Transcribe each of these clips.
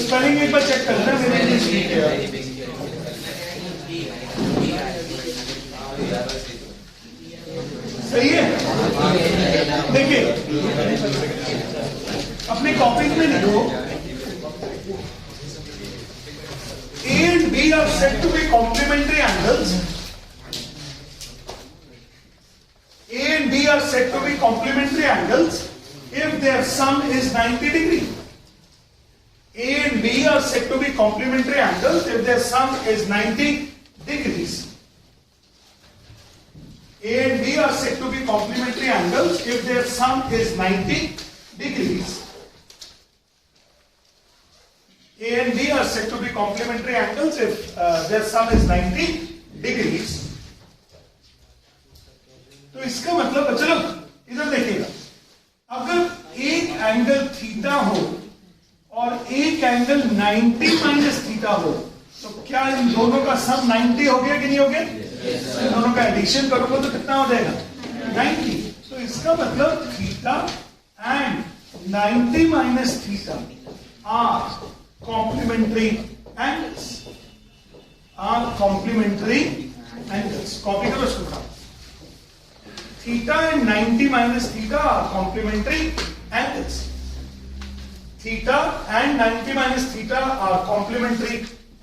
Spelling एक बार check करना मेरे सही है। देखिए अपने कॉपी में लिखो A and B are said to be complementary angles. A and B are said to be complementary angles if their sum is 90 degree. A and B are said to be complementary angles if their sum is 90 degrees. A and B are said to be complementary angles if their sum is 90 degrees. A and B are said to be complementary angles if their sum is 90 degrees. तो इसका मतलब चलो इधर देखिएगा, अगर एक angle theta हो और एक एंगल 90 माइनस थीटा हो तो क्या इन दोनों का सम 90 हो गया कि नहीं हो गया? इन दोनों का एडिशन करोगे तो कितना हो जाएगा? 90। तो इसका मतलब theta and 90 minus theta are complementary angles. Are complementary angles. Copy करो इसको बड़ा। Theta and 90 minus theta are complementary angles. Theta and 90 minus theta are complementary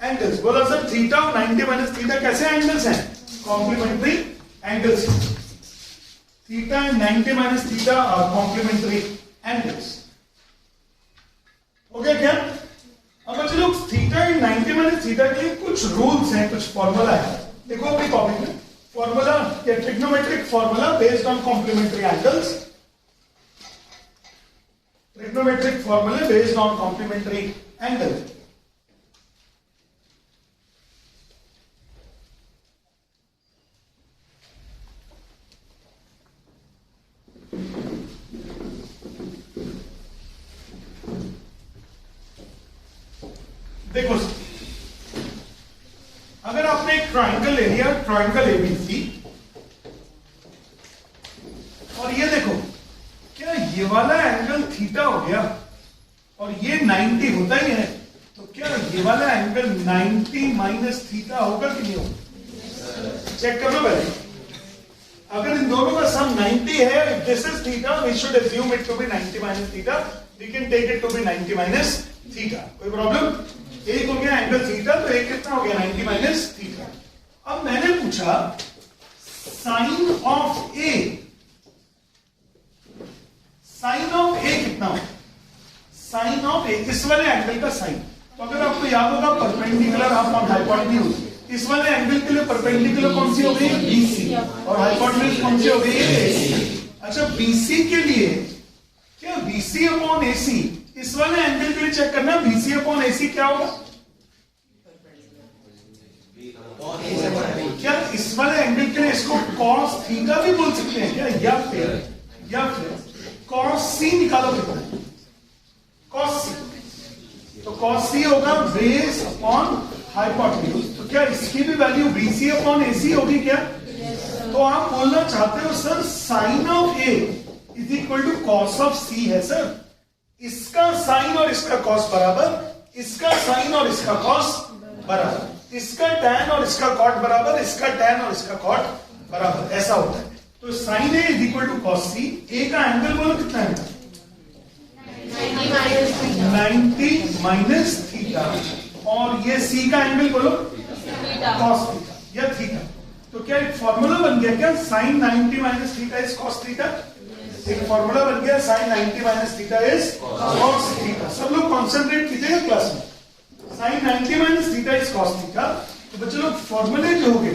angles. बोला सर theta और 90 minus theta कैसे angles हैं? Complementary angles. Theta and 90 minus theta are complementary angles. हो गया क्या? अब चलो थीटा एंड 90 माइनस थीटा के लिए कुछ रूल्स हैं, कुछ फॉर्मूला है। देखो अपनी कॉपी में फॉर्मूला या trigonometric formula based on complementary angles. Trigonometric formula based on complementary angle. देखो अगर आपने एक ट्राइंगल ले लिया, ट्राइंगल एबीसी, और ये देखो क्या ये वाला एंगल थीटा हो गया और ये 90 होता ही है, तो क्या ये वाला एंगल 90 माइनस थीटा होगा कि नहीं होगा? चेक कर लो पहले। अगर इन दोनों का सम 90 है, this is theta, we should assume it to be 90 minus theta, we can take it to be 90 minus theta. कोई प्रॉब्लम? एक हो गया एंगल थीटा, तो एक कितना हो गया? 90 माइनस थीटा। अब मैंने पूछा sine of A, sine of A कितना हो? साइन ऑफ ए इस वाले एंगल का साइन, तो अगर आपको याद होगा परपेंडिकुलर अपॉन हाइपोटेन्यूज, इस वाले एंगल के लिए परपेंडिकुलर कौन सी हो गई? बीसी, और हाइपोटेन्यूज कौन सी हो गई? एसी। अच्छा बीसी के लिए क्या बीसी अपॉन एसी, इस वाले एंगल के लिए चेक करना बीसी अपॉन एसी क्या होगा? क्या इस वाले एंगल के लिए इसको कॉस थीटा भी बोल सकते हैं क्या? या फिर कॉस सी निकालो कितना है? कॉस सी, तो कॉस सी होगा बेस अपॉन हाइपोटेन्यूज, तो क्या इसकी भी वैल्यू बीसी अपॉन एसी होगी क्या? तो आप बोलना चाहते हो sir sine of A is equal to cos of C है सर, इसका साइन और इसका कॉस बराबर, इसका साइन और इसका कॉस बराबर, इसका टैन और इसका कॉट बराबर, इसका टैन और इसका कॉट बराबर, ऐसा होता है। तो sine A is equal to cos C. A का एंगल बोलो कितना है? 90 माइनस थीटा, और ये सी का एंगल बोलो कॉस थीटा या थीटा। तो क्या एक फॉर्मूला बन गया क्या? Sine 90 minus theta is cos theta. एक फॉर्मूला बन गया, sine 90 minus theta is cos theta. सब लोग कॉन्सेंट्रेट कीजिएगा क्लास में। Sine 90 minus theta is cos theta. तो बच्चों लोग फॉर्मूले जो हो गए,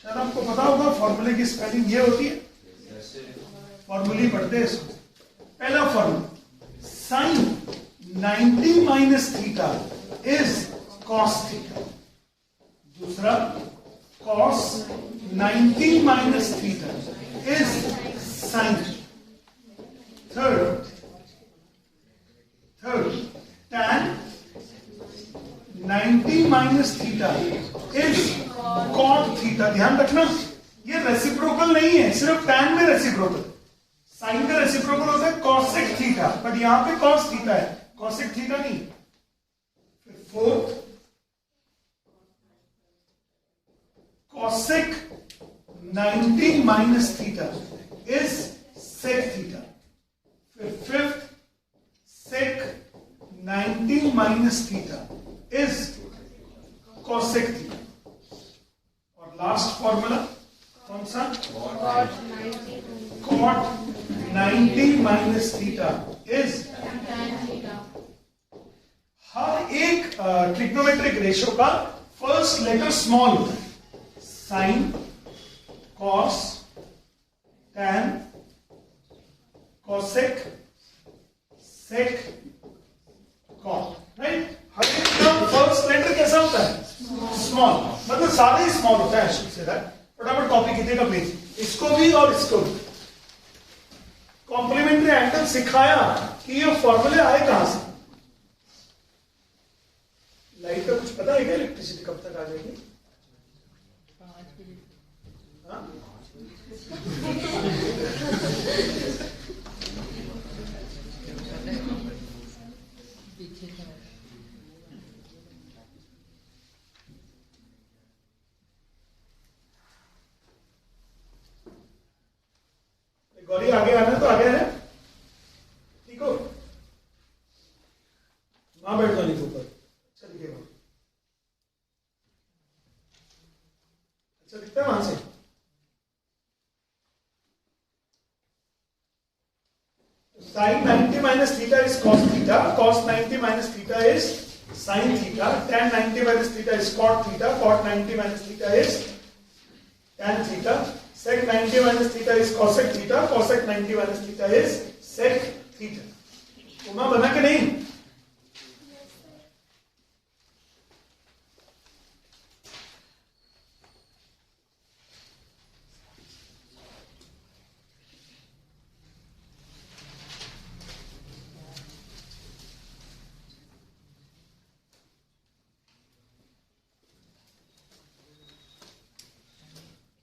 शायद आपको पता होगा फॉर्मूले की स्पेलिंग ये होती है, फॉर्मूले पढ़ते हैं इसको। पहला formula sine 90 minus theta is cos theta. दूसरा cos 90 minus theta is sin. Third, tan 90 minus theta is cot theta. ध्यान रखना ये रेसिप्रोकल नहीं नहीं है, सिर्फ tan में रेसिप्रोकल। साइन का रेसिप्रोकल होता है cosec थीटा, बट यहां पे cos थीटा है, cosec थीटा नहीं। फिर fourth cosec 90 minus theta is sec theta. फिर fifth sec 90 minus theta is cosec theta. और लास्ट फॉर्मूला कौन सा? cot 90 माइनस थीटा इज हर एक ट्रिग्नोमेट्रिक रेशियो का फर्स्ट लेटर स्मॉल होता है। Sine, cos, tan, cosec, sec, cot, right. हर एक का फर्स्ट लेटर कैसा होता है? स्मॉल, मतलब सारे ही स्मॉल होता है। से फटाफट कॉपी कीजिएगा प्लीज, इसको भी और इसको भी। कॉम्प्लीमेंट्री एंगल सिखाया कि ये फॉर्मूले आए कहां से। लाइट का कुछ पता है क्या? इलेक्ट्रिसिटी कब तक आ जाएगी? 5 बजे। हाँ? पीछे था। गौरी आगे आना तो आगे है, ठीक हो? वहां बैठ जाने के ऊपर। अच्छा दिखेगा, अच्छा दिखता है वहां से। Sine 90 minus theta is cos theta, cos 90 minus theta is sine theta, tan 90 minus theta is cot theta, cot 90 minus theta is tan theta, sec 90 minus theta is cosec theta, cosec 90 minus theta is sec theta। Uma बना के नहीं?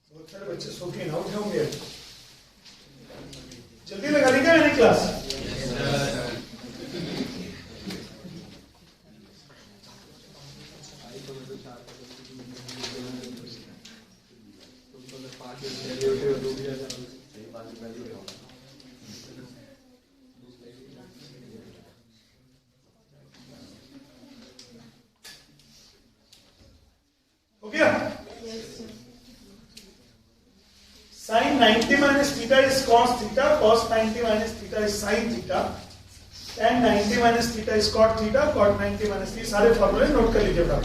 बहुत सारे बच्चे सो के ना उठे होंगे। जल्दी लगा दी क्या मैंने क्लास? हो गया? Sin 90 minus theta is cos theta, cos 90 minus theta is sin theta, tan 90 minus theta is cot theta, cot 90 minus theta। सारे फॉर्मूले नोट कर लीजिए आप।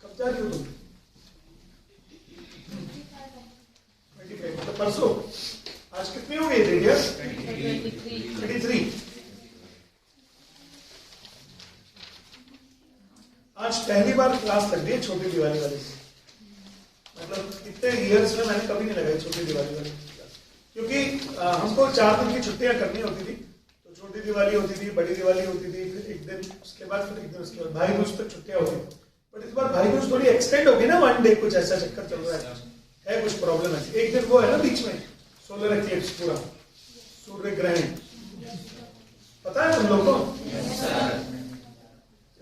कब जा रही हो तुम? 25, मतलब परसों। आज कितनी हो गई रेडियस? 33। आज पहली बार क्लास लग रही है छोटी दिवाली वाली। मतलब इतने इयर्स में मैंने कभी नहीं लगाई छोटी दिवाली वाली क्लास, क्योंकि हमको 4 दिन की छुट्टियां करनी होती थी। तो छोटी दिवाली होती थी, बड़ी दिवाली होती थी, फिर एक दिन उसके बाद, फिर एक दिन उसके बाद भाई दूज तक छुट्टियां होती थी। बट इस बार भाई दूज थोड़ी एक्सटेंड होगी ना, 1 डे, कुछ ऐसा चक्कर चल रहा है कुछ प्रॉब्लम है। एक दिन वो है ना बीच में, सोलर एक्लिप्स, पूरा सूर्य ग्रहण, पता है तुम लोग को?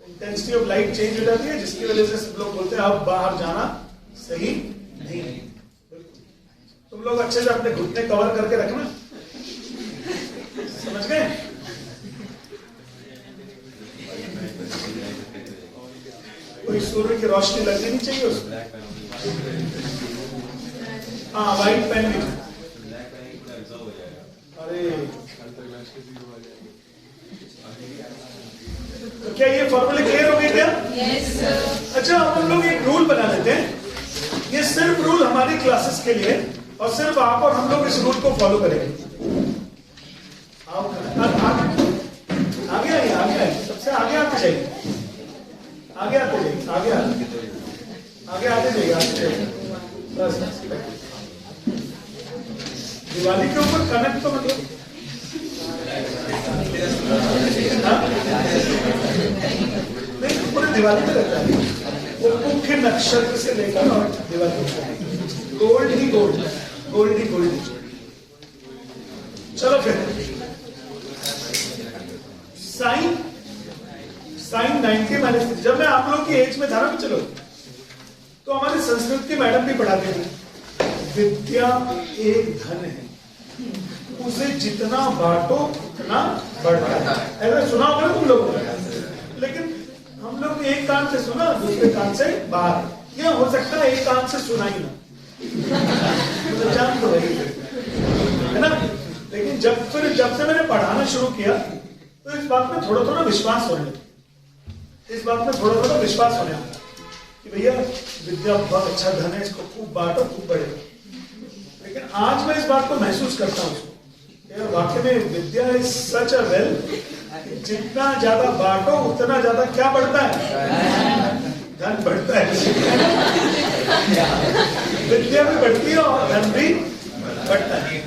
इंटेंसिटी ऑफ लाइट चेंज हो जाती है, जिसकी वजह से सब लोग बोलते हैं अब बाहर जाना सही नहीं है। तुम लोग अच्छे से अपने घुटने कवर करके रखना, समझ गए? कोई सूर्य की रोशनी लगनी नहीं चाहिए उसमें। हाँ, व्हाइट पेन भी। अरे तो क्या ये फॉर्मूले क्लियर हो गए क्या? Yes sir. अच्छा, हम लोग एक रूल बना लेते हैं। ये सिर्फ रूल हमारी क्लासेस के लिए, और सिर्फ आप और हम लोग इस रूल को फॉलो करेंगे। आगे आइए, सबसे आगे आते जाइए, आगे आते जाइए, आगे जाइए। बस दिवाली के ऊपर कनेक्ट तो मतलब, हाँ? दिवाली पे लगता है, वो मुख्य नक्षत्र से लेकर और दिवाली तक गोल्ड ही गोल्ड, गोल्ड ही गोल्ड। चलो फिर साइन 90 माइनस, जब मैं आप लोग की एज में था ना, चलो तो हमारे संस्कृत के मैडम भी पढ़ाते थे, विद्या एक धन है, उसे जितना बांटो उतना बढ़ता है। ऐसा सुना होगा तुम लोगों ने, लेकिन हम लोग एक कान से सुना, दूसरे कान से बाहर। यह हो सकता है एक कान से सुना ही ना, तो जान तो वही है ना। लेकिन जब से मैंने पढ़ाना शुरू किया तो इस बात में थोड़ा थोड़ा विश्वास होने लगा, इस बात में थोड़ा थोड़ा विश्वास होने लगा कि भैया विद्या बहुत अच्छा धन है, इसको खूब बांटो खूब बढ़ेगा। लेकिन आज मैं इस बात को महसूस करता हूँ यार, वाकई में विद्या इज सच अ वेल, जितना ज्यादा बांटो उतना ज्यादा क्या बढ़ता है, धन बढ़ता है। विद्या भी बढ़ती है और धन भी बढ़ता है।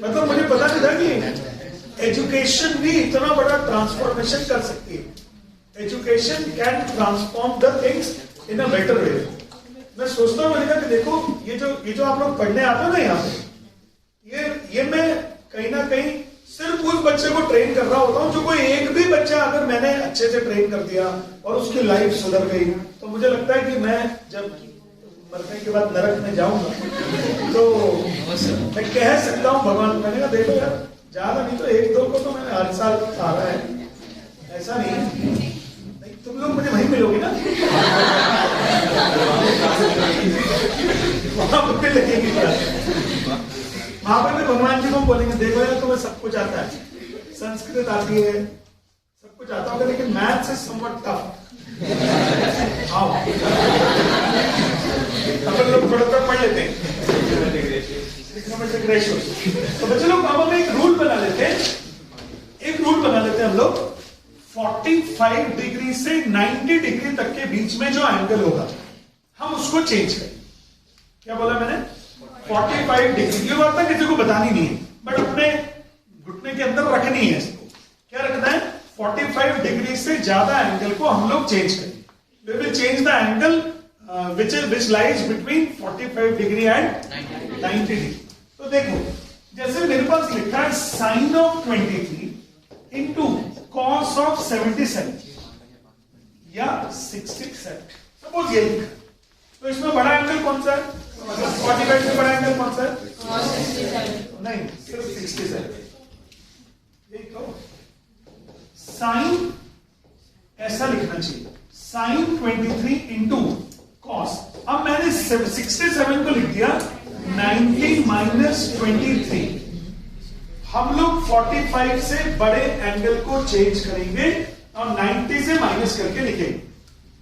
मतलब मुझे पता नहीं था कि एजुकेशन भी इतना बड़ा ट्रांसफॉर्मेशन कर सकती है। Education can transform the things in a better way. मैं सोचता हूँ मैंने कहा कि देखो ये जो आप लोग पढ़ने आते हो ना यहाँ पे, ये मैं कहीं ना कहीं सिर्फ उस बच्चे को ट्रेन कर रहा होता हूँ जो कोई एक भी बच्चा अगर मैंने अच्छे से ट्रेन कर दिया और उसकी लाइफ सुधर गई, तो मुझे लगता है कि मैं जब मरने के बाद नरक में जाऊंगा तो मैं कह सकता हूँ भगवान, मैंने कहा देखो यार ज्यादा नहीं तो एक दो को तो मैंने हर साल खा रहा है, ऐसा नहीं तुम लोग मुझे वहीं मिलोगे ना, वहां पर लगेगी, वहां पर भी भगवान जी को बोलेंगे देखो यार तुम्हें सब कुछ आता है, संस्कृत आती है, सब कुछ आता होगा, लेकिन मैथ्स इज समवट टफ। आओ अपन लोग थोड़ा सा पढ़ लेते हैं। तो बच्चे लोग अब हम एक रूल बना लेते हैं, हम लोग 45 डिग्री से 90 डिग्री तक के बीच में जो एंगल होगा हम उसको चेंज करें। क्या बोला मैंने? 45 डिग्री। ये बात ना किसी को बतानी नहीं है, बट अपने घुटने के अंदर रखनी है इसको। क्या रखना है? 45 डिग्री से ज्यादा एंगल को हम लोग चेंज करें। We will change the angle which lies between 45 degree and 90 degree. तो देखो, जैसे मेरे पास लिखा है sin of 23 into cos of 77 या 67, सपोज ये लिखा, तो इसमें बड़ा एंगल कौन सा है? 45 से बड़ा एंगल कौन सा है? नहीं, सिर्फ 67। यही तो साइन ऐसा लिखना चाहिए, साइन 23 इंटू कॉस। अब मैंने 67 को लिख दिया 90 माइनस 23। हम लोग 45 से बड़े एंगल को चेंज करेंगे और 90 से माइनस करके लिखेंगे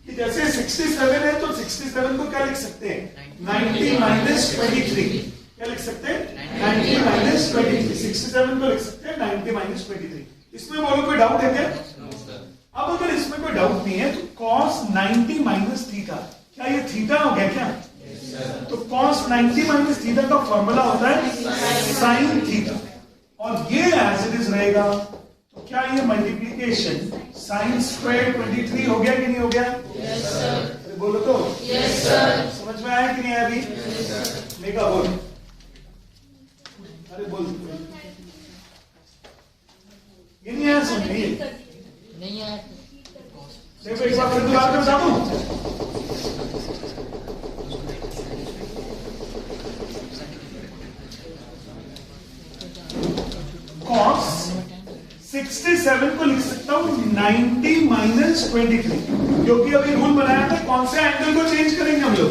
कि जैसे 67 है तो 67 को क्या लिख सकते हैं? 90 माइनस 23। क्या लिख सकते हैं? 90 माइनस 23। 67 को लिख सकते हैं 90 माइनस 23। इसमें बोलो कोई डाउट है क्या? अब अगर इसमें कोई डाउट नहीं है तो cos 90 माइनस थीटा, क्या ये थीटा हो गया क्या? तो cos 90 माइनस थीटा का फॉर्मूला होता है साइन थीटा, और ये एज इट इज रहेगा। तो क्या ये मल्टीप्लीकेशन साइन स्क्वायर 23 हो गया कि नहीं हो गया? yes, अरे बोलो तो yes, समझ में आया कि नहीं आया? अभी मेगा बोल, अरे बोल, ये नहीं आया समझ में? नहीं आया। देखो एक बार फिर दोबारा में बता दूं, cos 67 को लिख सकता हूं 90 माइनस 23, क्योंकि अभी रूल बनाया था कौन से एंगल को चेंज करेंगे हम लोग?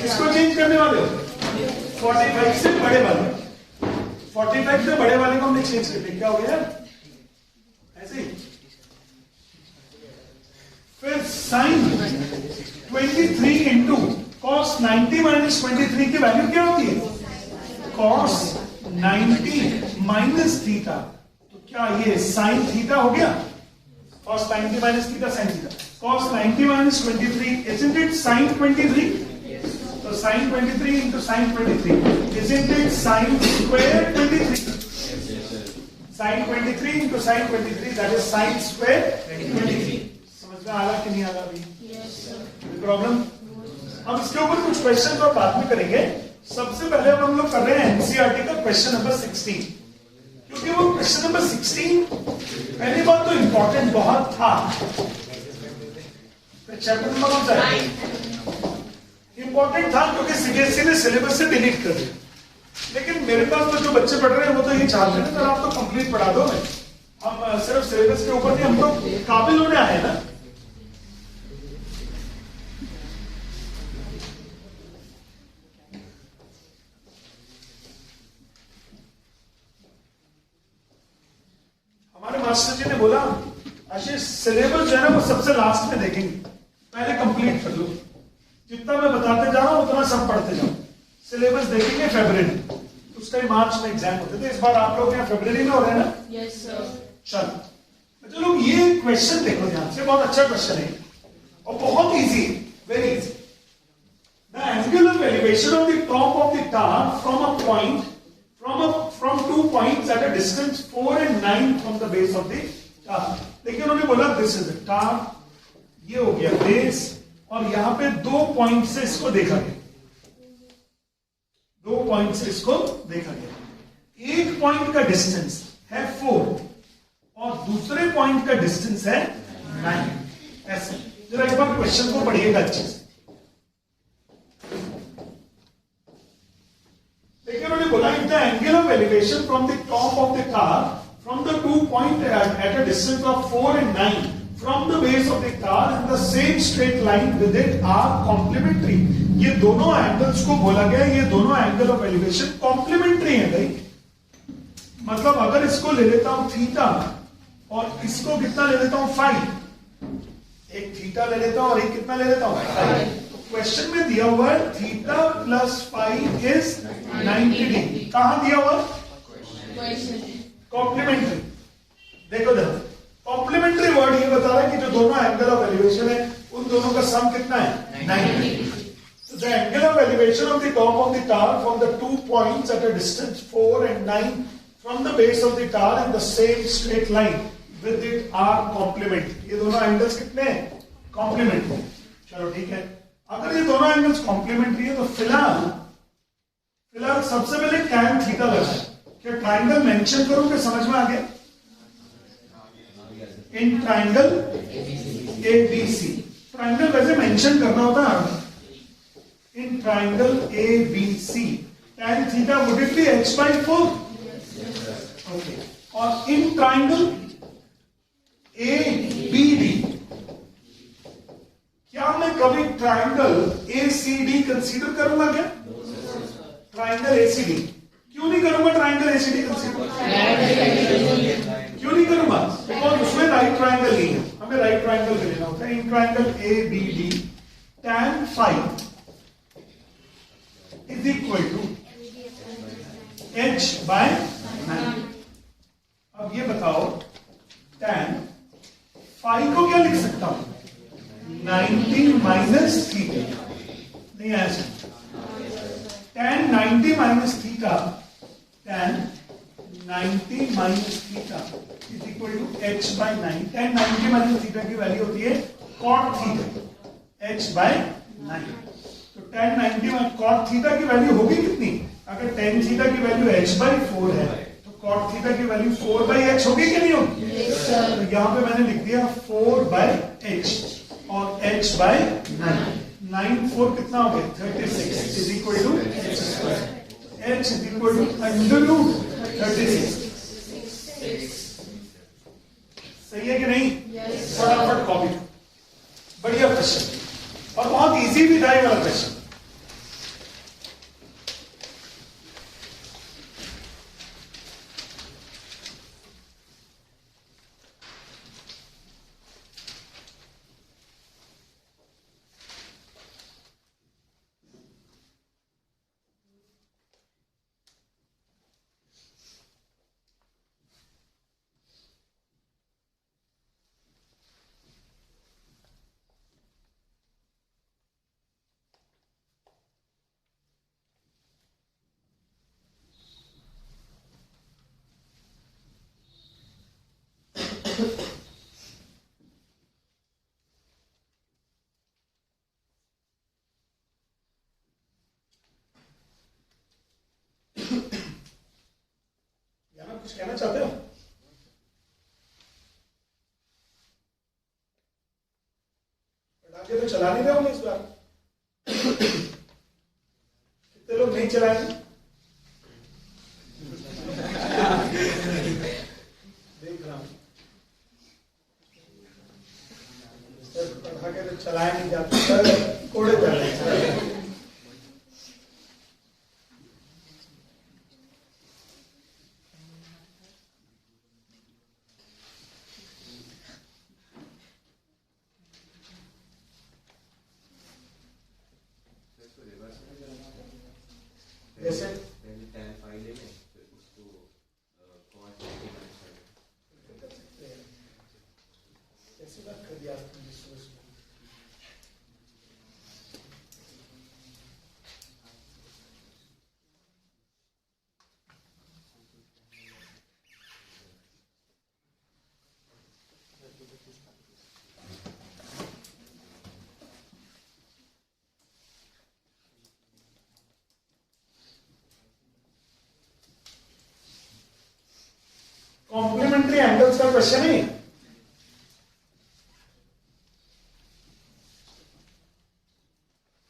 इसको चेंज करने वाले हो 45 से बड़े वाले, 45 से बड़े वाले को हमने चेंज कर दिया। क्या हो गया? ऐसे ही। फिर साइन 23 इंटू कॉस 90 माइनस 23 की वैल्यू क्या होती है? Cos 90 minus theta. तो क्या ये साइन थीटा हो गया? Cos 90 minus theta sine theta. Cos 90 minus 23 isn't it sin 23? तो sin 23 into sin 23 isn't it sin square 23? sin 23 into sin 23 that is sin square 23। समझ समझ में आ रहा कि नहीं आ रहा अभी? Yes, sir. प्रॉब्लम? अब इसके ऊपर कुछ क्वेश्चन तो बाद में करेंगे। सबसे पहले अब हम लोग कर रहे हैं एनसीईआरटी का क्वेश्चन नंबर 16, क्योंकि वो क्वेश्चन नंबर 16 पहली बात तो इंपॉर्टेंट बहुत था। चैप्टर नंबर कौन सा है? इंपॉर्टेंट था क्योंकि सीबीएसई ने सिलेबस से डिलीट कर दिया। लेकिन मेरे पास तो जो बच्चे पढ़ रहे हैं वो तो ये चाहते हैं ना, आप तो कंप्लीट पढ़ा दो। हम सिर्फ सिलेबस के ऊपर नहीं, हम तो काबिल होने आए ना। हमारे मास्टर जी ने बोला आशीष सिलेबस जो है ना वो सबसे लास्ट में देखेंगे, पहले कंप्लीट कर लो। जितना मैं बताते जा रहा हूं उतना सब पढ़ते जाओ। सिलेबस देखेंगे फरवरी, उस टाइम मार्च में एग्जाम होते थे। इस बार आप लोग यहाँ फरवरी में हो रहे हैं ना? Yes, sir. चलो ये क्वेश्चन देखो ध्यान से, बहुत अच्छा क्वेश्चन है और बहुत easy, very easy. The angle of elevation of the top of the tower from a point from 2 points at a distance 4 and 9 from the base of the tower। देखिए उन्होंने बोला दिस इज द टावर, ये हो गया base, और यहां पे 2 point से इसको देखा गया, 2 पॉइंट से इसको देखा गया। एक पॉइंट का डिस्टेंस है 4 और दूसरे पॉइंट का डिस्टेंस है 9। ऐसे जरा एक बार क्वेश्चन को पढ़िएगा अच्छे से। देखिए उन्होंने बोला if the angle of elevation from the top of the tower from the 2 point at a distance of 4 and 9 from the base of the tower in the same straight line with it are complementary. ये दोनों angles को बोला गया, ये दोनों angle of elevation complementary है भाई। मतलब अगर इसको ले लेता हूं थीटा और इसको कितना ले लेता हूं फाई, एक थीटा ले लेता हूं और एक कितना ले लेता हूं फाई। तो क्वेश्चन में दिया हुआ है theta plus phi is 90 degree. कहां दिया हुआ? कॉम्प्लीमेंट्री। देखो देखो कॉम्प्लीमेंट्री वर्ड ये बता रहा है कि जो दोनों एंगल ऑफ एलिवेशन है उन दोनों का सम कितना है? 90 degree. So the angle of elevation of the top of the tower from the 2 points at a distance 4 and 9 from the base of the tower in the same straight line with it are complementary। ये दोनों angles कितने हैं? Complementary. चलो ठीक है, अगर ये दोनों एंगल्स कॉम्प्लीमेंट्री है तो फिलहाल सबसे पहले tan थीटा लगाए। क्या ट्राइंगल मेंशन करूं कि समझ में आ गया? इन ट्राइंगल ABC, ट्राइंगल वैसे मेंशन करना होता है। In triangle ABC, tan theta would it be h/4? Okay. और in triangle ABD, क्या मैं कभी ट्राइंगल ACD कंसीडर करूंगा क्या? ट्राइंगल ACD क्यों नहीं करूंगा? ट्राइंगल ACD कंसीडर क्यों नहीं करूंगा? बिकॉज उसमें राइट ट्राइंगल नहीं है, हमें राइट ट्राइंगल का लेना होता है। In triangle ABD tan phi is equal to h/9। अब ये बताओ tan phi को क्या लिख सकता हूं? 90 माइनस थीटा। नहीं ऐसा, tan 90 minus theta, tan 90 minus theta is equal to h/9। tan 90 minus theta की वैल्यू होती है cot थीटा, h/9। तो tan 90 में cot थीटा की वैल्यू होगी कितनी? अगर tan थीटा की वैल्यू h/4 है तो cot थीटा की वैल्यू 4/h होगी कि नहीं होगी? तो यहां पे मैंने लिख दिया 4/h और h/9। 9 4 कितना हो गया? 36 is equal to h is equal to √36। सही है कि नहीं? फटाफट कॉपी। बढ़िया क्वेश्चन और बहुत इजी भी था ये वाला क्वेश्चन। कुछ कहना चाहते हो? पटाखे तो चला नहीं रहे होंगे इस बार। कितने लोग नहीं चलाएंगे? देख रहा हूं पटाखे तो चलाए नहीं जाते, कोड़े जा रहे हैं। जैसे पहले 10 फाइल ले लें, फिर उसको कॉस्ट कैसे बात कर दिया आपने सोच में? कॉम्प्लीमेंट्री एंगल्स का क्वेश्चन है।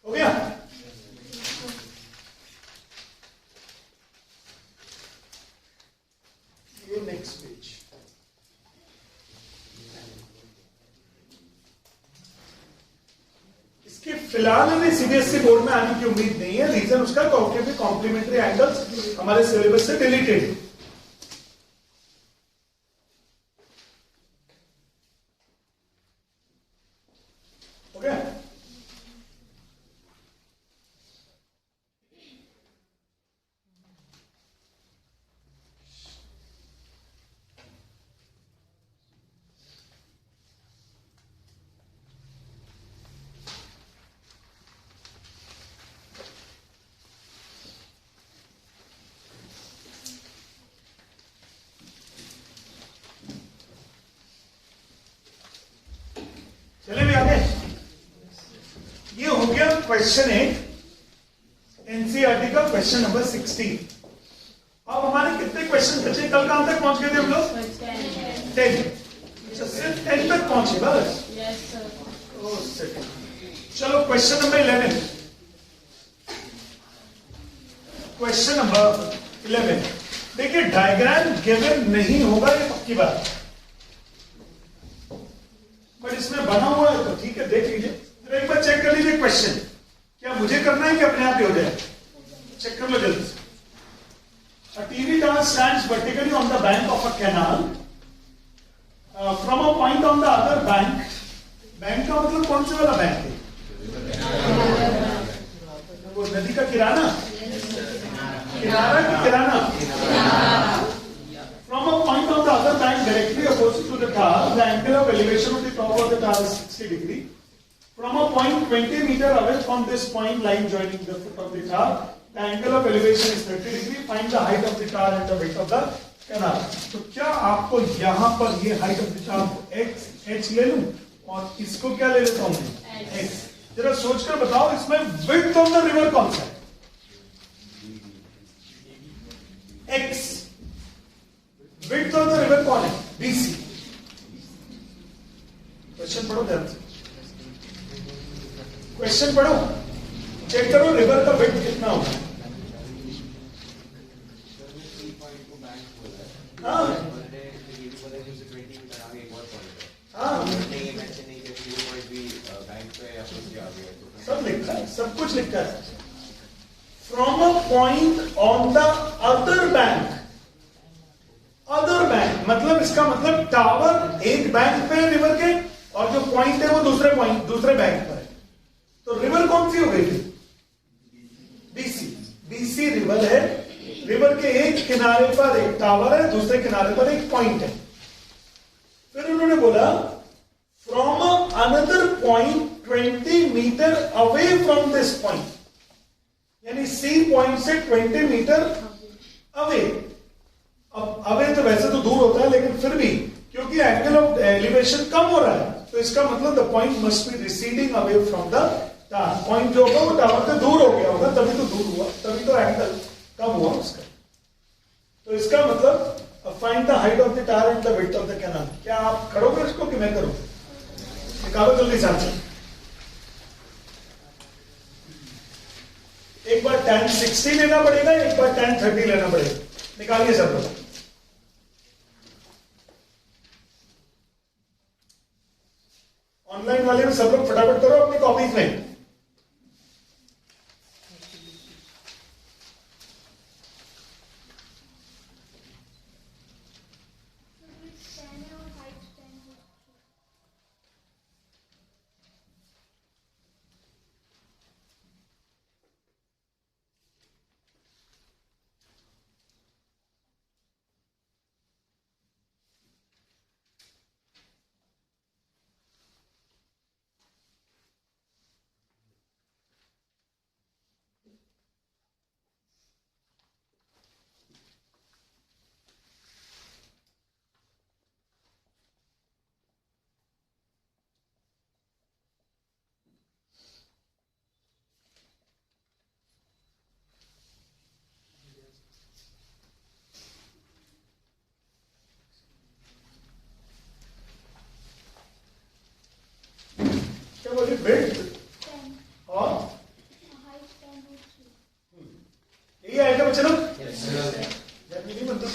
हो गया? ये नेक्स्ट पेज। इसके फिलहाल हमें सीबीएसई बोर्ड में आने की उम्मीद नहीं है। रीजन उसका कॉम्प्लीमेंट्री एंगल्स हमारे सिलेबस से डिलीटेड है। हो गया? चले भी आगे। ये हो गया क्वेश्चन 8 एनसीईआरटी का क्वेश्चन नंबर 16। अब हमारे कितने क्वेश्चन बचे? कल कहां तक पहुंच गए थे हम लोग? 10। अच्छा, सिर्फ 10 तक पहुंचे बस। चलो क्वेश्चन नंबर 11। क्वेश्चन नंबर 11 देखिए, डायग्राम गिवन नहीं होगा ये पक्की बात, बट इसमें बना हुआ है तो ठीक है, देख लीजिए। एक बार चेक कर लीजिए क्वेश्चन, क्या मुझे करना है कि अपने आप ही हो जाए? चेक कर लो जल्दी से। A TV tower stands vertically on the bank of a canal. From a point on the other bank. Bank का मतलब कौन से वाला बैंक है? वो नदी का किराना, किनारा की किराना। From a point on the other bank directly opposite to the tower, the angle of elevation of the top of the tower is 60 degree. From a point 20 meter away from this point line joining the foot of the tower, the angle of elevation is 30 degree. Find the height of the tower and the width of the canal. तो क्या आपको यहाँ पर ये height of the tower x h ले लूं और इसको क्या ले लेता हूँ x? जरा सोचकर बताओ, इसमें width of the river कौन सा है? x। width of the river कौन है? bc। क्वेश्चन पढ़ो ध्यान से, क्वेश्चन पढ़ो, चेक करो रिवर का विड्थ कितना होगा। हाँ सब लिखा है, सब कुछ लिखा है। From a point on the other bank, other bank मतलब इसका मतलब टावर एक बैंक पे है रिवर के, और जो पॉइंट है वो दूसरे बैंक पर है। तो रिवर कौन सी हो गई थी? बीसी। बीसी रिवर है। रिवर के एक किनारे पर एक टावर है, दूसरे किनारे पर एक पॉइंट है। फिर उन्होंने बोला from another point 20 metre away from this point, यानी सी पॉइंट से 20 मीटर अवे। अब अवे तो वैसे तो दूर होता है, लेकिन फिर भी क्योंकि एंगल ऑफ एलिवेशन कम हो रहा है, तो इसका मतलब the point must be receding away from the tower. Point जो होगा वो टावर से दूर हो गया होगा, तभी तो दूर हुआ, तभी तो एंगल कम हुआ उसका। तो इसका मतलब find the height of the tyre and the width of the canal. क्या आप करोगे इसको कि मैं करूं? निकालो जल्दी से आंसर। एक बार tan 60 लेना पड़ेगा, एक बार tan 30 लेना पड़ेगा। निकालिए सब लोग। ऑनलाइन वाले में सब लोग फटाफट करो अपनी कॉपीज में। क्या बोलिए? विड्थ और यही आएगा बच्चे लोग? नहीं बनता।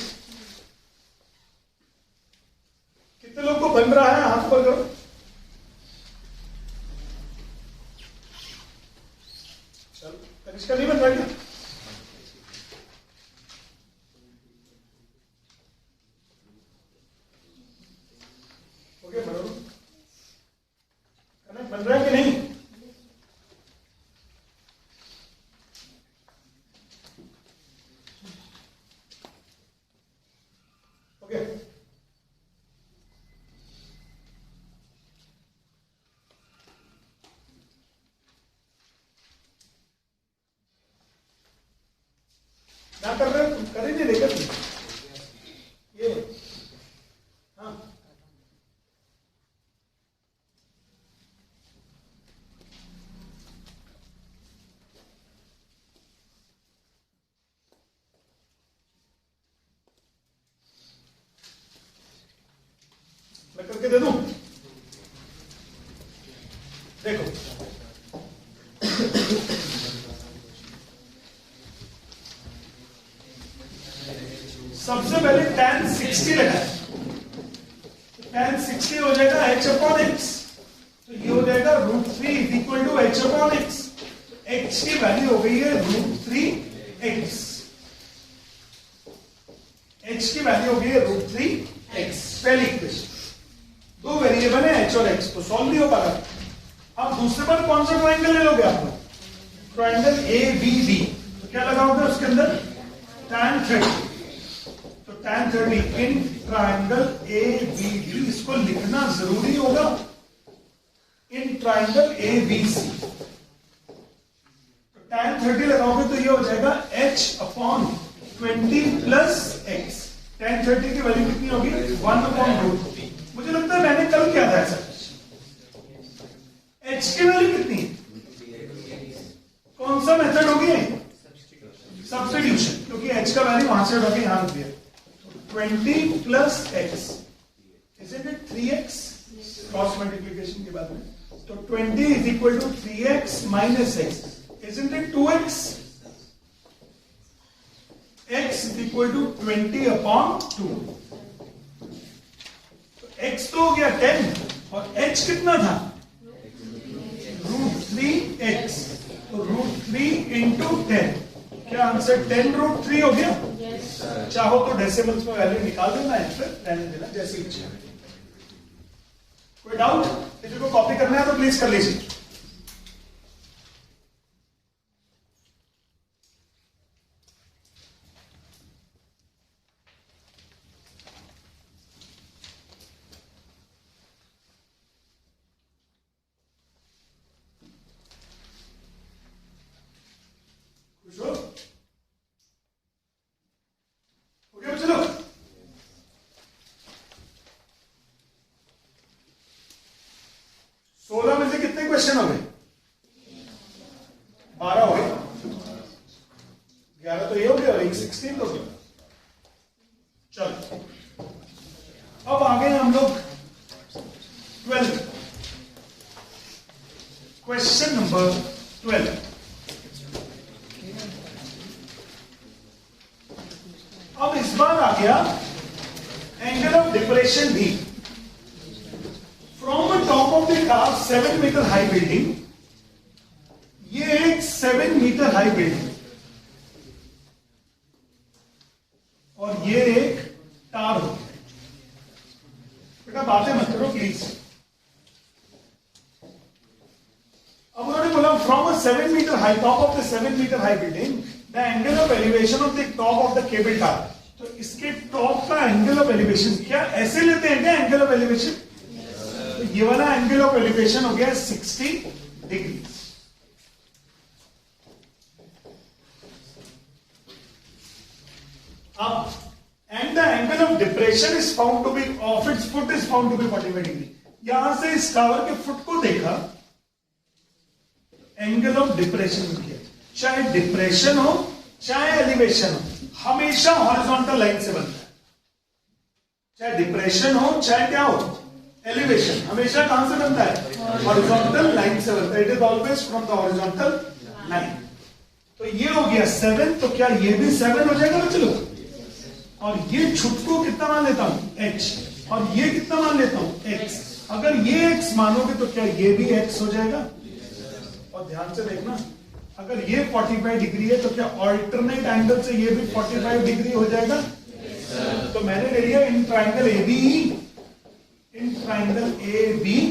कितने लोग को बन रहा है? हाथ पर करो। चलो, कनिष्का नहीं बन रहा क्या? ओके, बनो। कनक बन रहा है कि नहीं? ओके, क्या कर रहे हो? कर ही नहीं लेकर ये। हाँ, मैं करके दे दूं? देखो, सबसे पहले tan 60 लगा। tan 60 हो जाएगा h अपॉन x, तो ये हो जाएगा √3 is equal to h upon x। x की वैल्यू हो गई है √3x। h की वैल्यू हो गई है √3x। पहली इक्वेशन। दो वेरिएबल है h और x, तो सॉल्व नहीं हो पाएगा। अब दूसरे पर कौन सा ट्राइंगल ले लोगे आप लोग? Triangle ABD। तो क्या लगाओगे उसके अंदर? tan 30। तो tan 30 इन ट्राइंगल ABD, इसको लिखना जरूरी होगा। इन ट्राइंगल ABC, तो tan 30 लगाओगे तो ये हो जाएगा h upon 20 plus x। tan 30 की वैल्यू कितनी होगी? 1 अपॉन √3। मुझे लगता है मैंने कल किया था ऐसा। h की वैल्यू कितनी है? कौन सा मेथड होगी? सब्स्टिट्यूशन, क्योंकि h का वैल्यू वहां से उठा के यहां रख दिया। 20 plus x, isn't it 3x? Cross multiplication के बाद में, तो 20 is equal to 3x minus x, isn't it 2x? x is equal to 20 upon 2। तो x तो हो गया 10 और h कितना था? √3x। तो √3 इंटू 10, क्या आंसर 10√3 हो गया? चाहो तो डेसिमल्स में वैल्यू निकाल देना है, फिर रहने देना जैसी इच्छा। कोई डाउट? किसी को कॉपी करना है तो प्लीज कर लीजिए। खुश हो? चलो, 16 में से कितने क्वेश्चन हो गए? 12 हो गए। 11 तो ये हो गया और एक 16 हो गया। चलो, 12. Question number 12. अब इस बार आ गया एंगल ऑफ डिप्रेशन भी from the top of the car 7 metre high building. ये एक 7 मीटर हाई बिल्डिंग और ये एक टावर हो. बेटा बातें मत करो प्लीज. अब उन्होंने बोला from a 7 metre high top of the 7 metre high building the angle of elevation of the top of the cable tower. तो इसके टॉप का एंगल ऑफ एलिवेशन क्या ऐसे लेते हैं क्या एंगल ऑफ एलिवेशन? तो ये वाला एंगल ऑफ एलिवेशन हो गया 60 डिग्री. अब and the angle of depression is found to be of its foot is found to be 45 degree. यहां से इस टावर के फुट को देखा, एंगल ऑफ डिप्रेशन किया. चाहे डिप्रेशन हो चाहे एलिवेशन हो, हमेशा हॉरिजॉन्टल लाइन से बनता है. चाहे डिप्रेशन हो चाहे क्या हो, एलिवेशन, हमेशा कहां से बनता है? हॉरिजॉन्टल लाइन से बनता है. It is always from the horizontal line. तो ये हो गया 7. तो क्या ये भी 7 हो जाएगा बच्चों? और ये छुटको कितना मान लेता हूं? h. और ये कितना मान लेता हूं? x. अगर ये x मानोगे तो क्या ये भी x हो जाएगा? और ध्यान से देखना, अगर ये 45 डिग्री है तो क्या ऑल्टरनेट एंगल से ये भी 45 डिग्री हो जाएगा? तो मैंने ले लिया in triangle ABE, in triangle ABE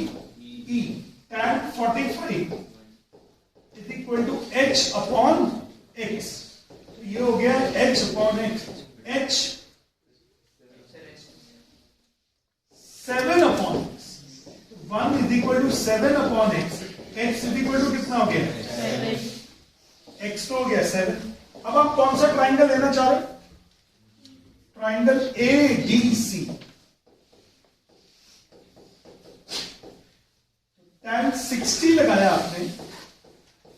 tan 45 is equal to h upon x. ये हो गया h upon x. h 7 upon 1 is equal to 7 upon x. x is equal to कितना हो गया? x तो हो गया 7. अब आप कौन सा ट्राइंगल लेना चाह रहे? Triangle ADC. tan 60 लगाया आपने,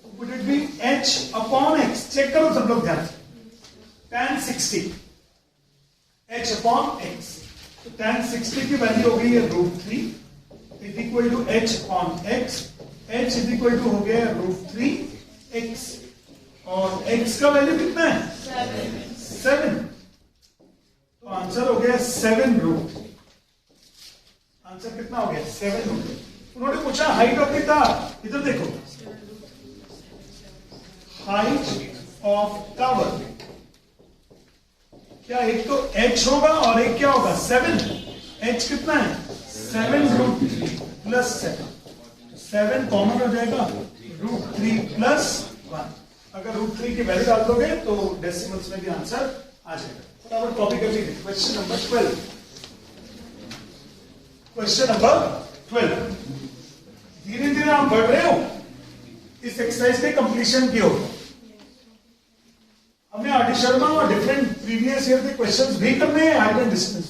तो would it be h upon x. Check करो सब लोग ध्यान से. tan 60 h upon x. तो tan 60 की वैल्यू हो गई है √3 is equal to h upon x. h is equal to हो गया √3x. और x का वैल्यू कितना है? 7. तो आंसर हो गया 7√3. आंसर कितना हो गया? 7√3. उन्होंने पूछा हाइट ऑफ द टावर. इधर देखो, हाइट ऑफ टावर. क्या एक तो h होगा और एक क्या होगा? 7. h कितना है? 7√3 प्लस 7. 7 कॉमन हो जाएगा, √3 प्लस 1. अगर √3 की वैल्यू डाल दोगे तो डेसिमल्स में भी आंसर आ जाएगा. फटाफट कॉपी कर लीजिए. Question number 12. Question number 12. धीरे धीरे आप बढ़ रहे हो इस एक्सरसाइज के कंप्लीशन की ओर. हमने आर डी शर्मा और डिफरेंट प्रीवियस ईयर के क्वेश्चंस भी करने हैं. हाइट एंड डिस्टेंस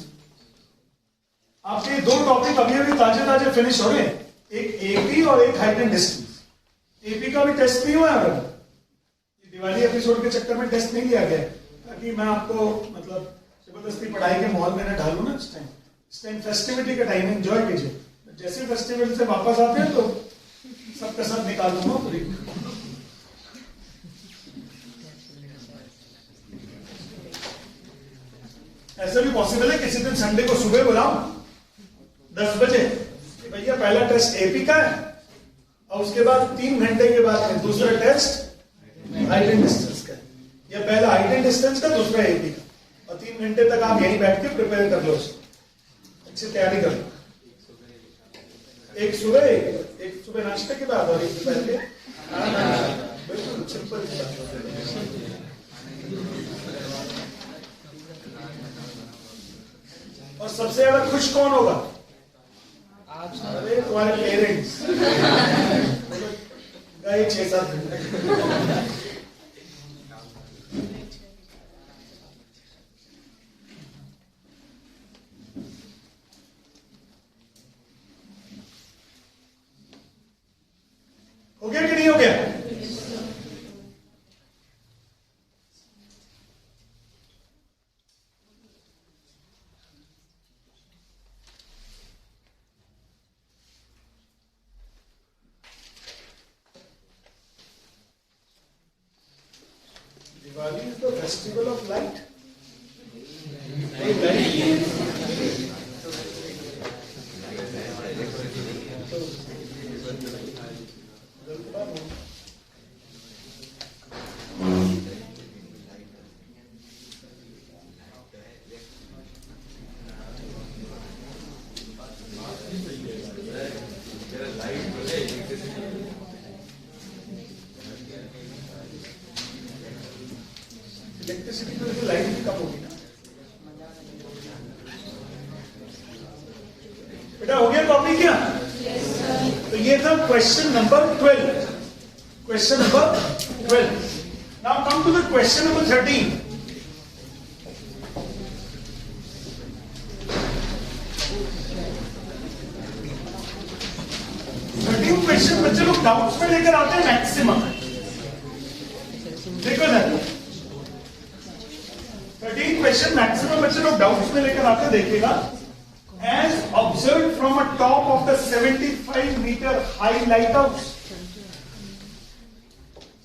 आपके 2 टॉपिक अभी अभी ताजे ताजे फिनिश हो रहे हैं. एक एपी और एक हाइट एंड डिस्टेंस. एपी का भी टेस्ट नहीं हुआ है. दिवाली एपिसोड के चक्कर में टेस्ट नहीं लिया गया ताकि मैं आपको मतलब जबरदस्ती पढ़ाई के माहौल में न ढालू ना. इस टाइम फेस्टिविटी का टाइम एंजॉय कीजिए. जैसे फेस्टिवल से वापस आते हैं तो सबका सब निकाल दूंगा पूरी. ऐसा भी पॉसिबल है किसी दिन संडे को सुबह बुलाओ 10 बजे, भैया पहला टेस्ट एपी का है और उसके बाद 3 घंटे के बाद में दूसरा टेस्ट हाइट एंड डिस्टेंस का, या पहला हाइट एंड डिस्टेंस का दूसरा एपी का, और 3 घंटे तक आप यहीं बैठ के प्रिपेयर कर लो, अच्छी तैयारी कर लो. एक सुबह नाश्ते के बाद और एक दोपहर के. बिल्कुल सिंपल सी बात. और सबसे ज्यादा खुश कौन होगा? अरे तुम्हारे पेरेंट्स. गए 6-7 घंटे. हो गया कि नहीं हो गया? Diwali is the festival of light. Electricity तो लाइट भी कम होगी ना। बेटा हो गया कॉपी क्या? तो ये था question number 12। Question number 12। Now come to the question number 13। Question बच्चे लोग डाउट्स में लेकर आते हैं मैक्सिमम। देखो जरा 13 क्वेश्चन मैक्सिमम बच्चे लोग डाउट्स में लेकर आते देखिएगा। As observed from a top of the 75-meter high lighthouse,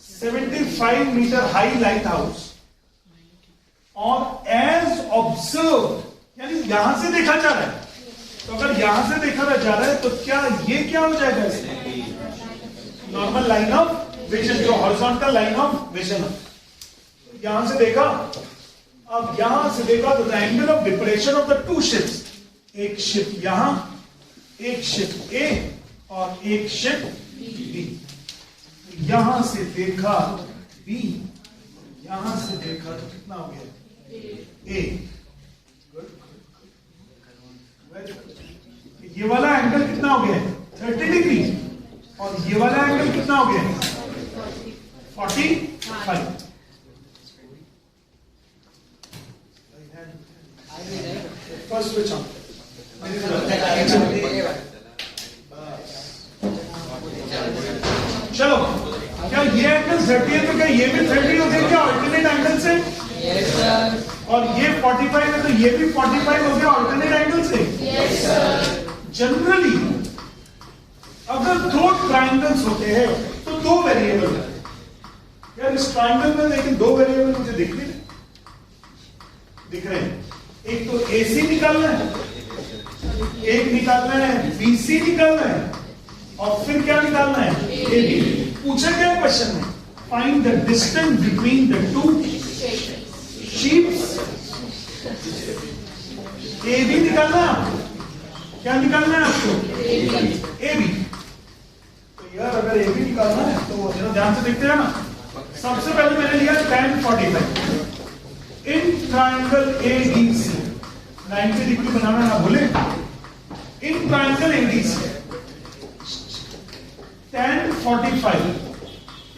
75-meter high lighthouse, और as observed यानी यहां से देखा जा रहा है। तो अगर यहां से देखा जा रहा है तो क्या ये क्या हो जाएगा? नॉर्मल लाइन ऑफ विजन, जो हॉरिजॉन्टल लाइन ऑफ विजन। यहां से देखा, अब यहां से देखा तो the angle of depression of the two ships, एक शिप यहां, एक शिप ए और एक शिप बी। यहां से देखा बी, यहां से देखा तो कितना हो गया? ए। ये वाला एंगल कितना हो गया? 30 डिग्री। और ये वाला एंगल कितना हो गया? 45। First switch on. चलो, क्या ये एंगल 30 है तो क्या ये भी 30 हो गया क्या ऑल्टरनेट एंगल से? Yes sir. और ये 45 है तो ये भी 45 हो गया ऑल्टरनेट एंगल से? Yes sir. जनरली अगर दो ट्राइंगल्स होते हैं तो दो वेरिएबल है यार इस ट्राइंगल में, लेकिन दो वेरिएबल मुझे दिख रहे हैं। एक तो AC निकालना है, एक निकालना है BC निकालना है, और फिर क्या निकालना है? AB। पूछा क्या क्वेश्चन में? Find the distance between the two sheeps. AB निकालना है आपको। क्या निकालना है आपको? AB। तो यार अगर AB निकालना है तो जरा ध्यान से देखते हैं ना। सबसे पहले मैंने लिया tan 45 इन ट्राइंगल ADC। 90 डिग्री बनाना ना भूले। In triangle ADC tan 45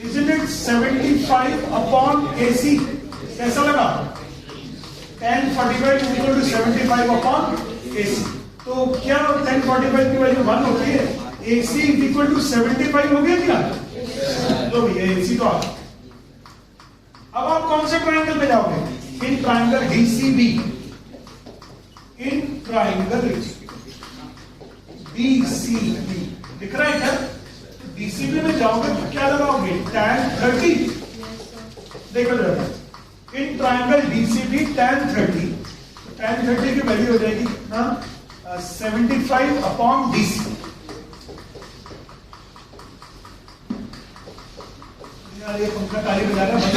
isn't it 75 upon AC? कैसा लगा? tan 45 is equal to 75 upon AC। तो क्या tan 45 की वैल्यू 1 होती है? AC is equal to 75 हो गया क्या? लो भैया AC तो आ गया। अब आप कौन से ट्राइंगल में जाओगे? In triangle DCB। In triangle DCB दिख रहा है क्या? DCB में जाओगे तो क्या लगाओगे? tan 30। देखो जरा, in triangle DCB tan 30, tan 30 की वैल्यू हो जाएगी ना 75 अपॉन DC। यार ये पंखा ताली बजा रहा है।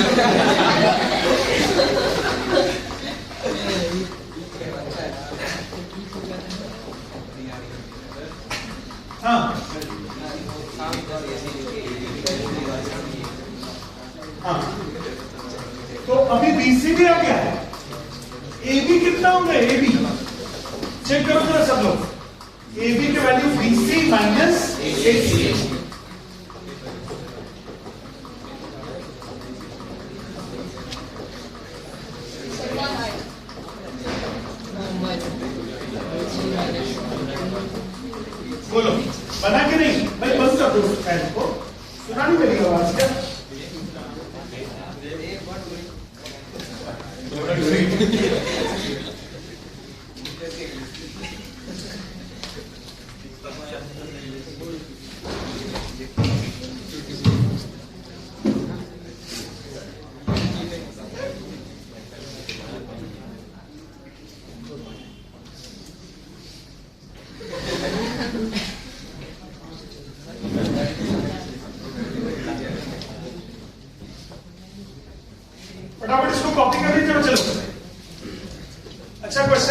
हाँ हाँ, तो अभी BC भी आ गया है। AB कितना होगा? AB चेक करो जरा सब लोग। AB की वैल्यू BC माइनस AC। बोलो बना के नहीं भाई? बंद कर दो फैन को, सुना नहीं मेरी आवाज क्या?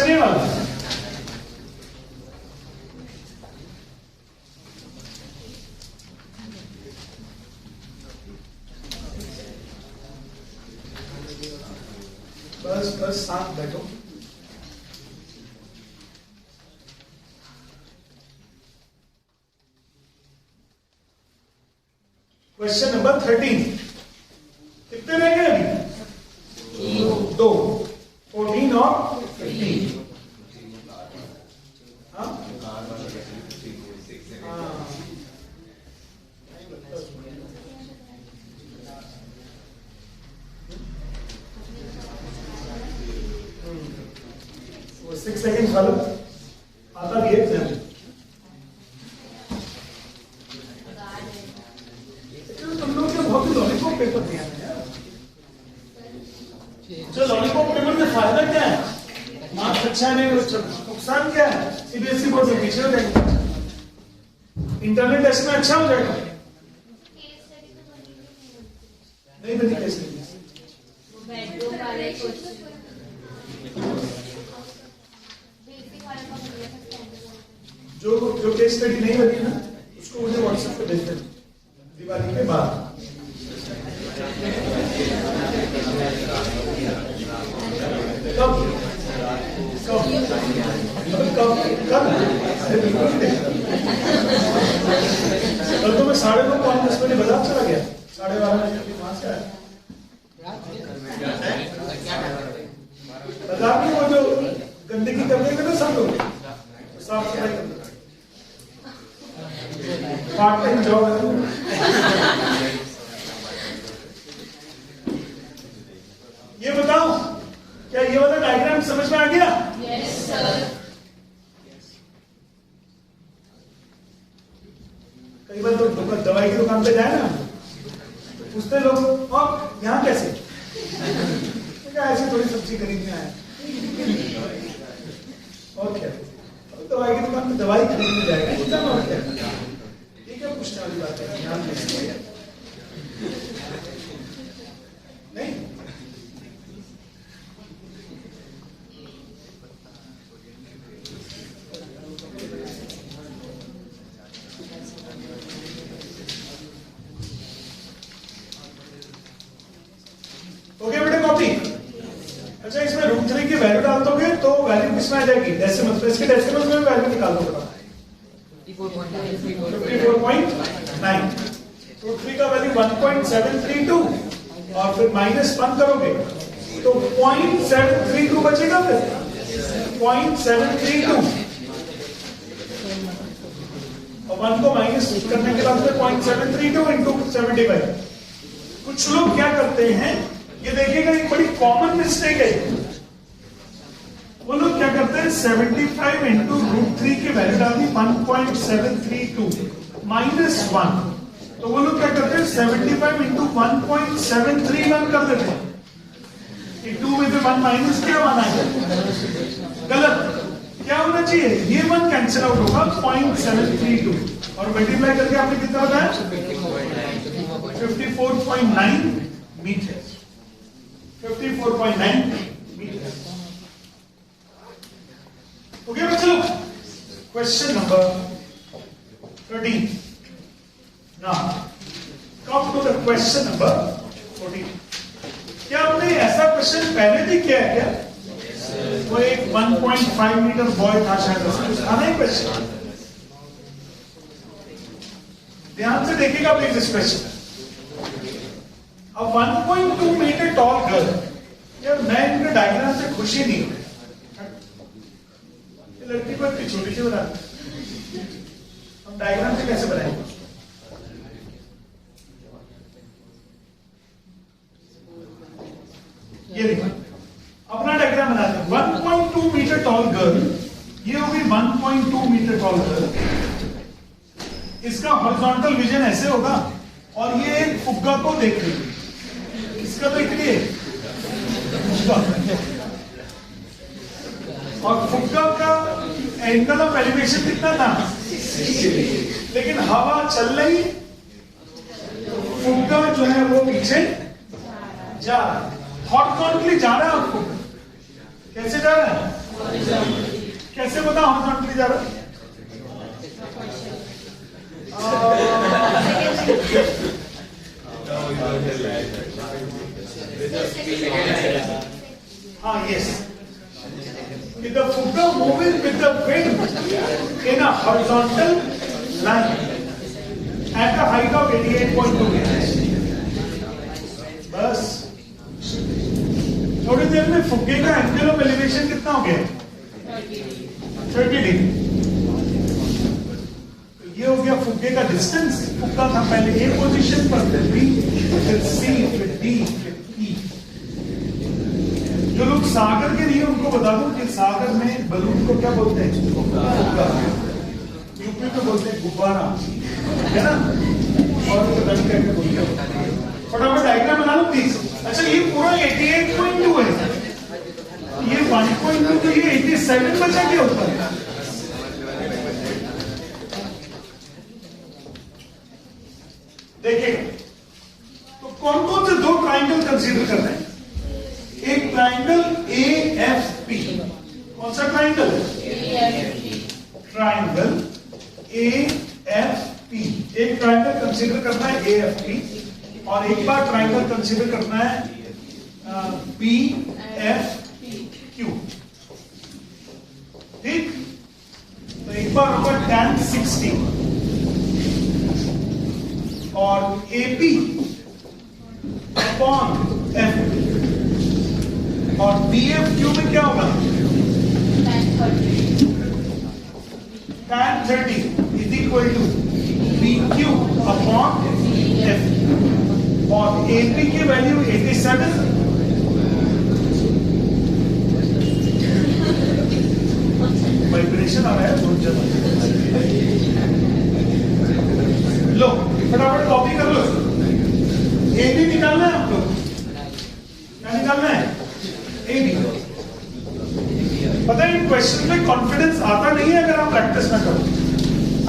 क्वेश्चन ये वाला है। बस साथ बैठो। क्वेश्चन नंबर 13 कितने रह गए अभी? 2, 14 और 15। हाँ? वो 6 सेकेंड वाला आता भी है। तुम लोग ने बहुत लॉलीपॉप पेपर दिया है यार। जो लॉलीपॉप पेपर में फायदा क्या है? मार्क्स अच्छा नहीं, नुकसान क्या है? सीबीएसई बोर्ड से पीछे हो जाएगा, इंटरनेट टेस्ट में अच्छा हो जाएगा। नहीं बनी कैसे? जो केस स्टडी नहीं बनी ना, उसको मुझे व्हाट्सएप पे भेज देना दिवाली के बाद। कब कब कब कब? अरे बिल्कुल नहीं देखा। कल तो मैं 9:30 को 10 मिनट बाजार चला गया, 12:30 वहां से आया। बाजार में वो जो गंदगी करने के ना सब लोग साफ सफाई करते, पार्ट टाइम जॉब है। ये बताओ, क्या ये वाला डायग्राम समझ में आ गया? Yes sir. कई बार तो दवाई की दुकान पे जाए ना, पूछते लोग और यहाँ कैसे? क्या ऐसे थोड़ी सब्जी खरीदने आया। और क्या दवाई की दुकान पे दवाई खरीदने जाएगा, इतना और क्या? ये क्या पूछने वाली बात है? ध्यान दें नहीं। हो गया बेटे कॉपी? अच्छा, इसमें √3 की वैल्यू डाल दोगे तो वैल्यू किसमें आ जाएगी? डेसिमल। तो इसके डेसिमल में वैल्यू निकाल दो बेटा। 54.9। √3 का वैल्यू 1.732 और फिर -1 करोगे तो 0.732 बचेगा। फिर 0.732 और 1 को माइनस करने के बाद 0.732 इंटू 75। कुछ लोग क्या करते हैं, ये देखिएगा एक बड़ी कॉमन मिस्टेक है। वो लोग क्या करते हैं, 75 इंटू √3 की वैल्यू डाल दी 1.732 -1। तो वो लोग क्या करते हैं, 75 इंटू 1.731 कर देते हैं। 2 में से 1 माइनस किया, 1 आ गया। गलत। क्या होना चाहिए? ये 1 कैंसिल आउट होगा, 0.732 और मल्टीप्लाई करके आपने कितना बताया? 54.9 मीटर। 54.9 मीटर। ओके बच्चों, question number 13। Now come to the question number 14। क्या आपने ऐसा क्वेश्चन पहले भी किया है क्या? वो एक 1.5 मीटर बॉय था शायद, उसको था ना क्वेश्चन। ध्यान से देखिएगा प्लीज इस क्वेश्चन। अब 1.2 मीटर टॉल गर्ल, यार मैं इनके डायग्राम से खुशी नहीं हूं। लड़की को इतनी छोटी सी बना, हम डायग्राम से कैसे बनाएंगे? ये देखो, अपना डायग्राम बनाते हैं। 1.2 मीटर टॉल गर्ल, ये होगी 1.2 मीटर टॉल गर्ल। इसका हॉरिजॉन्टल विजन ऐसे होगा और ये एक फुग्गा को देख रही है। इसका तो इतनी है और फुग्गा का एंगल ऑफ एलिवेशन कितना था? लेकिन हवा चल रही, फुग्गा जो है वो पीछे जा रहा है, हॉरिजॉन्टली जा रहा है। आपको कैसे जा रहा है? कैसे पता हॉरिजॉन्टली जा रहा है? हाँ, yes. With the fugga moving with the wind in a horizontal line at a height of 88.2 meters. बस थोड़ी देर में फुग्गे का एंगल ऑफ एलिवेशन कितना हो गया? 30 डिग्री. ये हो गया फुग्गे का डिस्टेंस. फुग्गा था पहले ए पोजीशन पर, फिर बी, फिर सी, फिर डी, फिर ई. जो लोग सागर के लिए उनको बता दूं कि सागर में बलून को क्या बोलते हैं? फुग्गा. यूपी में बोलते हैं गुब्बारा, है ना? और पता नहीं क्या बोलते हैं. फटाफट डायग्राम बना लो प्लीज. अच्छा, ये पूरा 88.2 है. ये 1.2 तो ये 87 बचा क्या होता है? देखिए, तो कौन कौन से दो ट्राइंगल कंसीडर करना है? एक ट्राइंगल AFP. कौन सा ट्राइंगल? Triangle AFP. एक ट्राइंगल कंसीडर करना है AFP, और एक बार ट्राइंगल कंसीडर करना है BFQ. ठीक? तो एक बार होगा tan 60 और AP अपॉन FP, और BFQ में क्या होगा? tan 30 is equal to BQ upon F, और AP की वैल्यू 87. वाइब्रेशन आ रहा है बहुत ज्यादा. लो फटाफट कॉपी कर लो. AB निकालना है आपको. क्या निकालना है? AB. पता है इन क्वेश्चन में कॉन्फिडेंस आता नहीं है अगर आप प्रैक्टिस ना करो.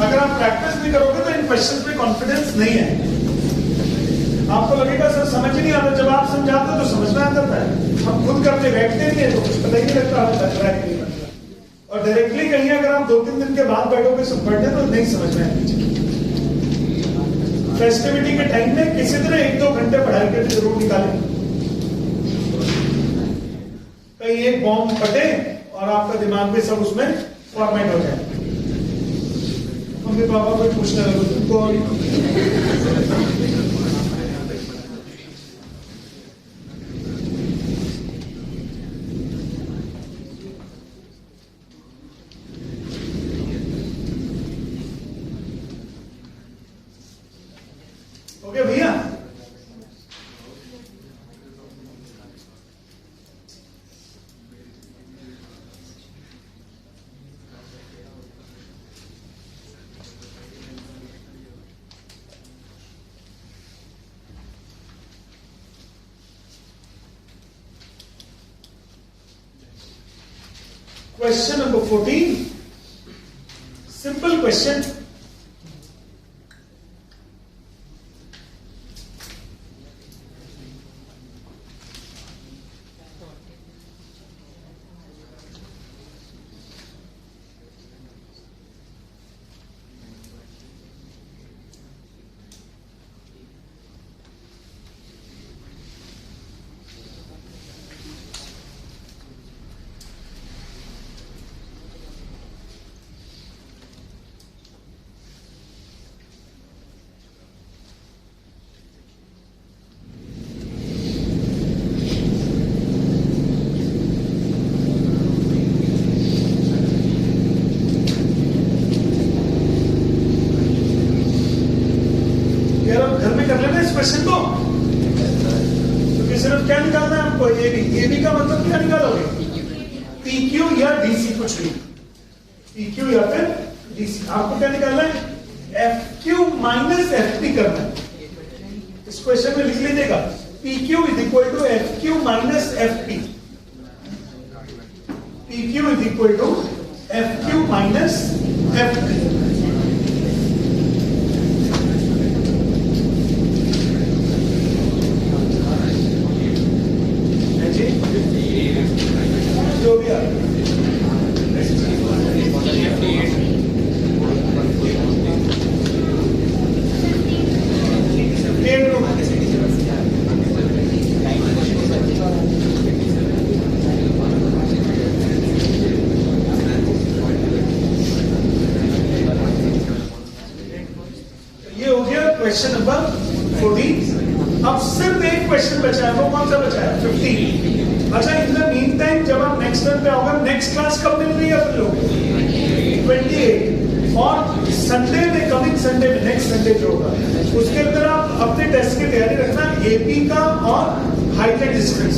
अगर आप प्रैक्टिस नहीं करोगे तो इन क्वेश्चन में कॉन्फिडेंस नहीं है. आपको लगेगा सर समझ ही नहीं आता. जब आप समझाते हो तो समझ में आता है. हम खुद करते बैठते नहीं है तो कुछ पता ही नहीं लगता हमें लग रहा है कि नहीं लग रहा. और डायरेक्टली कहीं अगर आप 2-3 दिन के बाद बैठोगे सब पढ़ने तो नहीं समझ में आएगी. फेस्टिविटी के टाइम में किसी तरह 1-2 घंटे पढ़ाई के जरूर निकालें. कहीं एक बॉम्ब फटे और आपका दिमाग भी सब उसमें फॉर्मेट हो जाए. मम्मी पापा को पूछने लगो तुमको. ओके भैया, question number 14. Simple question. Question को तो सिर्फ क्या निकालना है हमको? AB का मतलब क्या निकालोगे? PQ या DC कुछ भी. PQ या फिर DC. आपको क्या निकालना है? FQ माइनस FP करना है. इस क्वेश्चन में लिख लीजिएगा PQ is equal to FQ minus FP. PQ is equal to FQ minus FP. जो भी क्वेश्चन नंबर 14। अब सिर्फ एक क्वेश्चन बचा है, वो कौन सा बचा है? 15। अच्छा, इन द मीन टाइम जब आप नेक्स्ट टर्न पे आओगे, नेक्स्ट क्लास कब मिल रही है अपन लोग? 28। और संडे में, कमिंग संडे में, नेक्स्ट संडे जो होगा उसके अंदर आप अपने टेस्ट की तैयारी रखना, एपी का और हाइट एंड डिस्टेंस।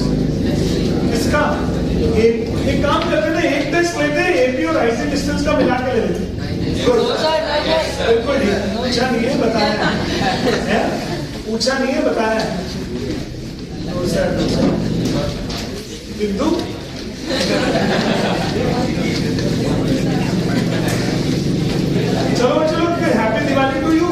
इसका एक काम करते हैं ना, एक टेस्ट लेते हैं एपी और हाइट एंड डिस्टेंस का मिला के ले लेते हैं। बिल्कुल ठीक, पूछा नहीं है, बताया है, पूछा नहीं है, बताया है। बिंदु चलो, हैप्पी दिवाली टू यू।